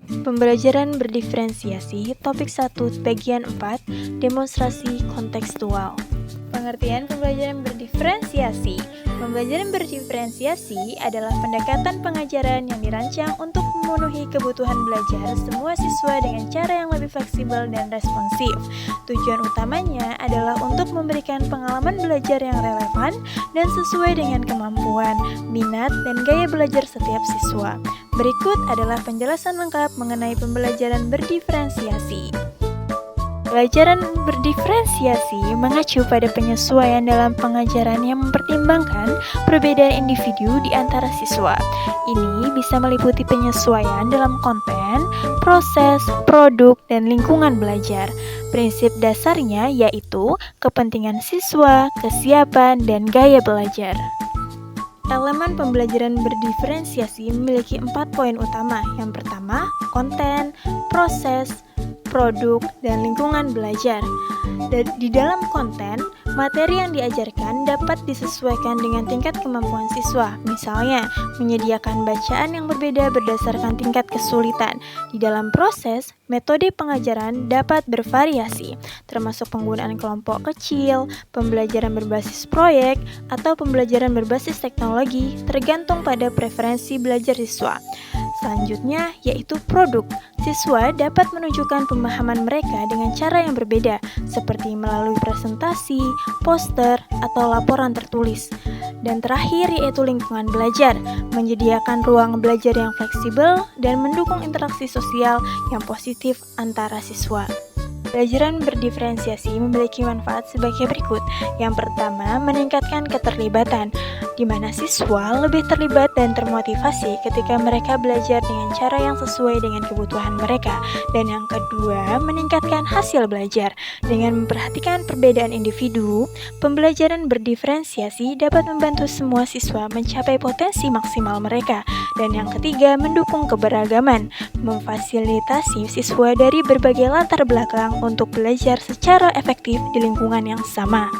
Pembelajaran berdiferensiasi, topik 1, bagian 4, demonstrasi kontekstual. Pengertian pembelajaran berdiferensiasi. Pembelajaran berdiferensiasi adalah pendekatan pengajaran yang dirancang untuk memenuhi kebutuhan belajar semua siswa dengan cara yang lebih fleksibel dan responsif. Tujuan utamanya adalah untuk memberikan pengalaman belajar yang relevan dan sesuai dengan kemampuan, minat, dan gaya belajar setiap siswa. Berikut adalah penjelasan lengkap mengenai pembelajaran berdiferensiasi. Pembelajaran berdiferensiasi mengacu pada penyesuaian dalam pengajaran yang mempertimbangkan perbedaan individu di antara siswa. Ini bisa meliputi penyesuaian dalam konten, proses, produk, dan lingkungan belajar. Prinsip dasarnya yaitu kepentingan siswa, kesiapan, dan gaya belajar. Elemen pembelajaran berdiferensiasi memiliki 4 poin utama. Yang pertama, konten, proses, produk, dan lingkungan belajar. Di dalam konten, materi yang diajarkan dapat disesuaikan dengan tingkat kemampuan siswa. Misalnya, menyediakan bacaan yang berbeda berdasarkan tingkat kesulitan. Di dalam proses, metode pengajaran dapat bervariasi, termasuk penggunaan kelompok kecil, pembelajaran berbasis proyek, atau pembelajaran berbasis teknologi, tergantung pada preferensi belajar siswa. Selanjutnya, yaitu produk. Siswa dapat menunjukkan pemahaman mereka dengan cara yang berbeda, seperti melalui presentasi, poster, atau laporan tertulis. Dan terakhir, yaitu lingkungan belajar, menyediakan ruang belajar yang fleksibel dan mendukung interaksi sosial yang positif antara siswa. Pembelajaran berdiferensiasi memiliki manfaat sebagai berikut. Yang pertama, meningkatkan keterlibatan, di mana siswa lebih terlibat dan termotivasi ketika mereka belajar dengan cara yang sesuai dengan kebutuhan mereka. Dan yang kedua, meningkatkan hasil belajar. Dengan memperhatikan perbedaan individu, pembelajaran berdiferensiasi dapat membantu semua siswa mencapai potensi maksimal mereka. Dan yang ketiga, mendukung keberagaman, memfasilitasi siswa dari berbagai latar belakang untuk belajar secara efektif di lingkungan yang sama.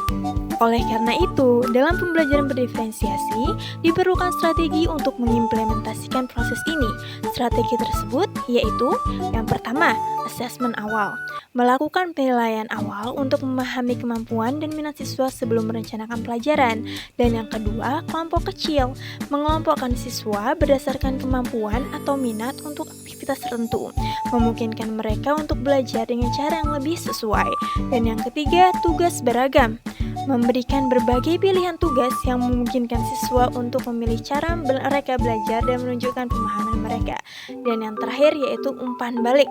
Oleh karena itu, dalam pembelajaran berdiferensiasi, diperlukan strategi untuk mengimplementasikan proses ini. Strategi tersebut yaitu yang pertama, asesmen awal. Melakukan penilaian awal untuk memahami kemampuan dan minat siswa sebelum merencanakan pelajaran. Dan yang kedua, kelompok kecil. Mengelompokkan siswa berdasarkan kemampuan atau minat untuk aktivitas tertentu, memungkinkan mereka untuk belajar dengan cara yang lebih sesuai. Dan yang ketiga, tugas beragam. Memberikan berbagai pilihan tugas yang memungkinkan siswa untuk memilih cara mereka belajar dan menunjukkan pemahaman mereka. Dan yang terakhir yaitu umpan balik.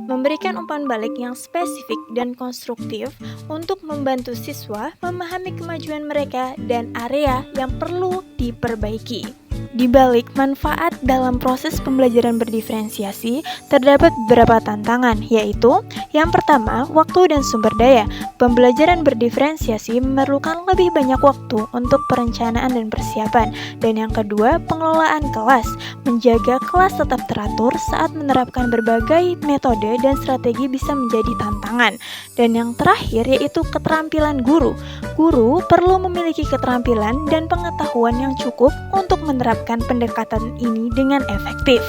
Memberikan umpan balik yang spesifik dan konstruktif untuk membantu siswa memahami kemajuan mereka dan area yang perlu diperbaiki. Di balik manfaat dalam proses pembelajaran berdiferensiasi, terdapat beberapa tantangan, yaitu yang pertama, waktu dan sumber daya. Pembelajaran berdiferensiasi memerlukan lebih banyak waktu untuk perencanaan dan persiapan. Dan yang kedua, pengelolaan kelas. Menjaga kelas tetap teratur saat menerapkan berbagai metode dan strategi bisa menjadi tantangan. Dan yang terakhir, yaitu keterampilan guru. Guru perlu memiliki keterampilan dan pengetahuan yang cukup untuk menerapkan pendekatan ini dengan efektif.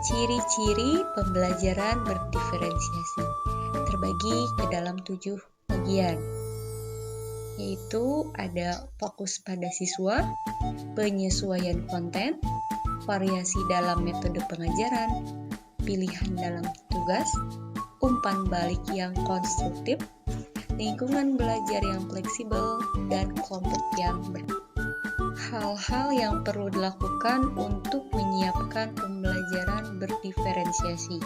Ciri-ciri pembelajaran berdiferensiasi terbagi ke dalam 7 bagian, yaitu ada fokus pada siswa, penyesuaian konten, variasi dalam metode pengajaran, pilihan dalam tugas, umpan balik yang konstruktif, lingkungan belajar yang fleksibel, dan kelompok yang hal-hal yang perlu dilakukan untuk menyiapkan pembelajaran berdiferensiasi.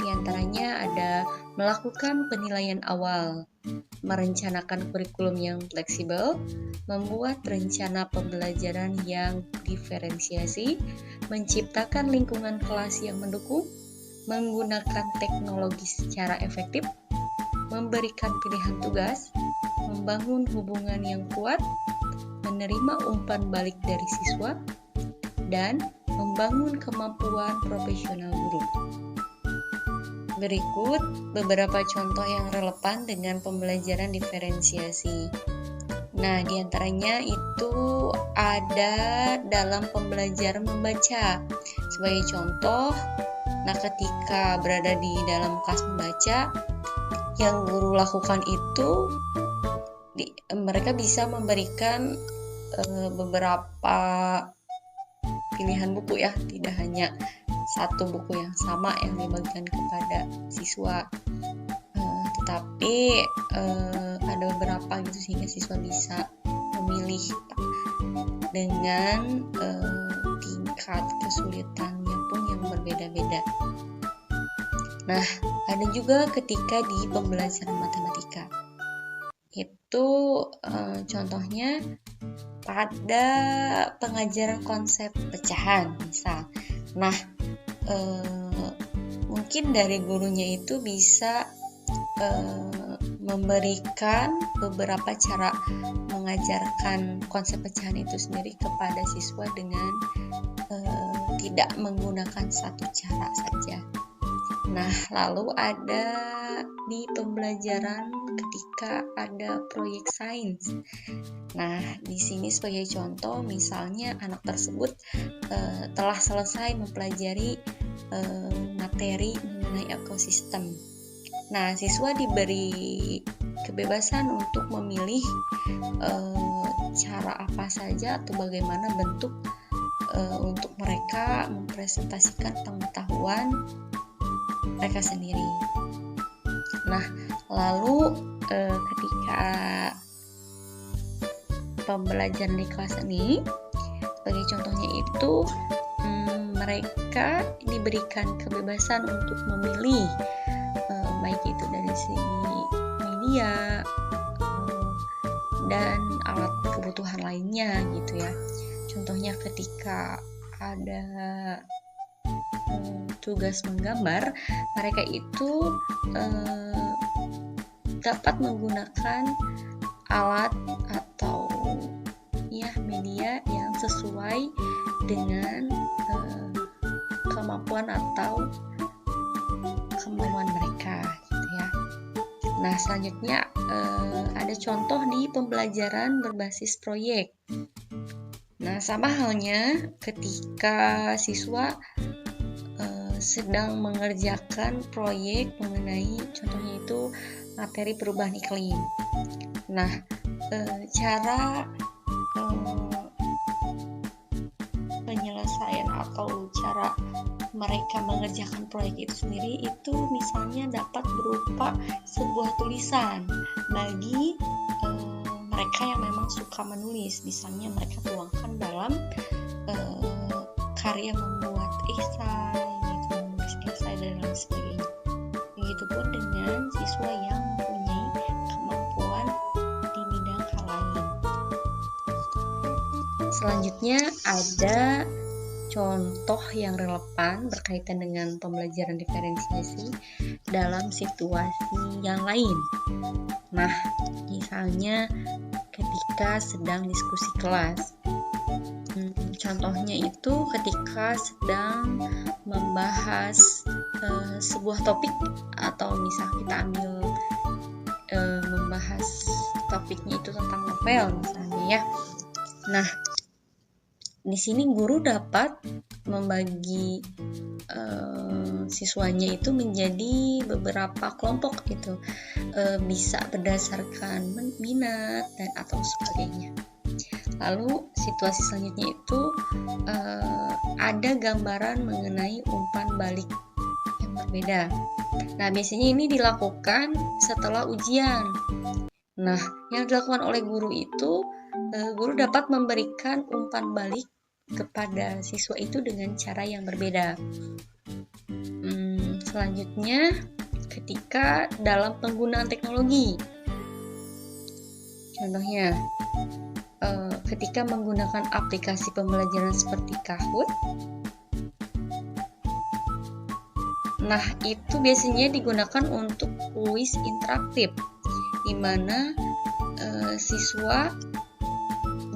Di antaranya ada melakukan penilaian awal, merencanakan kurikulum yang fleksibel, membuat rencana pembelajaran yang diferensiasi, menciptakan lingkungan kelas yang mendukung, menggunakan teknologi secara efektif, memberikan pilihan tugas, membangun hubungan yang kuat, menerima umpan balik dari siswa, dan membangun kemampuan profesional guru. Berikut beberapa contoh yang relevan dengan pembelajaran diferensiasi. Nah, diantaranya itu ada dalam pembelajaran membaca. Sebagai contoh, nah ketika berada di dalam kelas membaca, yang guru lakukan itu mereka bisa memberikan beberapa pilihan buku ya, tidak hanya satu buku yang sama yang dibagikan kepada siswa, tetapi ada beberapa gitu sehingga siswa bisa memilih dengan tingkat kesulitannya pun yang berbeda-beda. Nah, ada juga ketika di pembelajaran matematika. Itu contohnya pada pengajaran konsep pecahan misal. Nah, mungkin dari gurunya itu bisa memberikan beberapa cara mengajarkan konsep pecahan itu sendiri kepada siswa dengan tidak menggunakan satu cara saja. Nah, lalu ada di pembelajaran ketika ada proyek sains. Nah, di sini sebagai contoh, misalnya anak tersebut telah selesai mempelajari materi mengenai ekosistem. Nah, siswa diberi kebebasan untuk memilih cara apa saja atau bagaimana bentuk untuk mereka mempresentasikan pengetahuan mereka sendiri. Nah, lalu ketika pembelajaran di kelas ini, sebagai contohnya itu mereka diberikan kebebasan untuk memilih baik itu dari segi media dan alat kebutuhan lainnya gitu ya. Contohnya ketika ada tugas menggambar, mereka itu dapat menggunakan alat atau ya media yang sesuai dengan kemampuan atau kemauan mereka gitu ya. Nah, selanjutnya ada contoh di pembelajaran berbasis proyek. Nah, sama halnya ketika siswa sedang mengerjakan proyek mengenai contohnya itu materi perubahan iklim. Nah, cara penyelesaian atau cara mereka mengerjakan proyek itu sendiri itu misalnya dapat berupa sebuah tulisan bagi mereka yang memang suka menulis. Misalnya mereka tuangkan dalam karya membuat esai gitu, menulis esai dan lain sebagainya. Begitupun dengan siswa yang mempunyai kemampuan di bidang hal lain. Selanjutnya ada contoh yang relevan berkaitan dengan pembelajaran diferensiasi dalam situasi yang lain. Nah, misalnya ketika sedang diskusi kelas. Contohnya itu ketika sedang membahas sebuah topik atau misal kita ambil membahas topiknya itu tentang novel misalnya ya. Nah, di sini guru dapat membagi siswanya itu menjadi beberapa kelompok gitu, bisa berdasarkan minat dan atau sebagainya. Lalu situasi selanjutnya itu ada gambaran mengenai umpan balik yang berbeda. Nah, biasanya ini dilakukan setelah ujian. Nah, yang dilakukan oleh guru itu guru dapat memberikan umpan balik kepada siswa itu dengan cara yang berbeda. Selanjutnya, ketika dalam penggunaan teknologi, contohnya ketika menggunakan aplikasi pembelajaran seperti Kahoot. Nah, itu biasanya digunakan untuk kuis interaktif, di mana siswa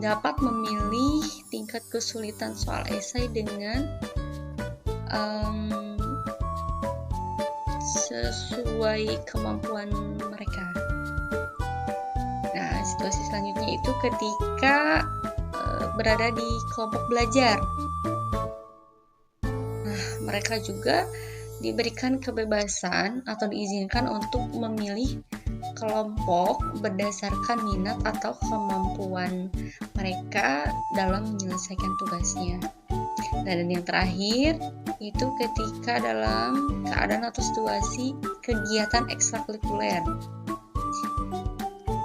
dapat memilih tingkat kesulitan soal esai dengan sesuai kemampuan mereka. Nah, situasi selanjutnya itu ketika berada di kelompok belajar. mereka juga diberikan kebebasan atau diizinkan untuk memilih kelompok berdasarkan minat atau kemampuan mereka dalam menyelesaikan tugasnya. Dan yang terakhir itu ketika dalam keadaan atau situasi kegiatan ekstrakurikuler.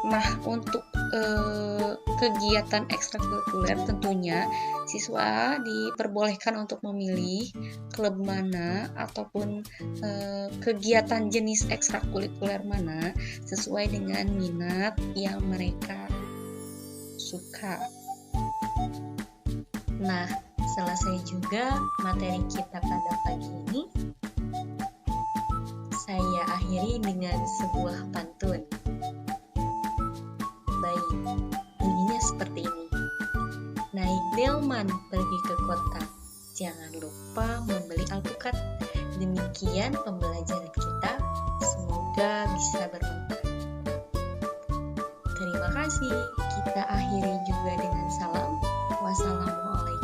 Nah, untuk kegiatan ekstrakurikuler tentunya siswa diperbolehkan untuk memilih klub mana ataupun kegiatan jenis ekstrakurikuler mana sesuai dengan minat yang mereka suka. Nah, selesai juga materi kita pada pagi ini. Saya akhiri dengan sebuah pantun. Baik, bunyinya seperti ini. Naik delman pergi ke kota, jangan lupa membeli alpukat. Demikian pembelajaran kita, semoga bisa bermanfaat. Terima kasih, kita akhiri juga dengan salam. Wassalamualaikum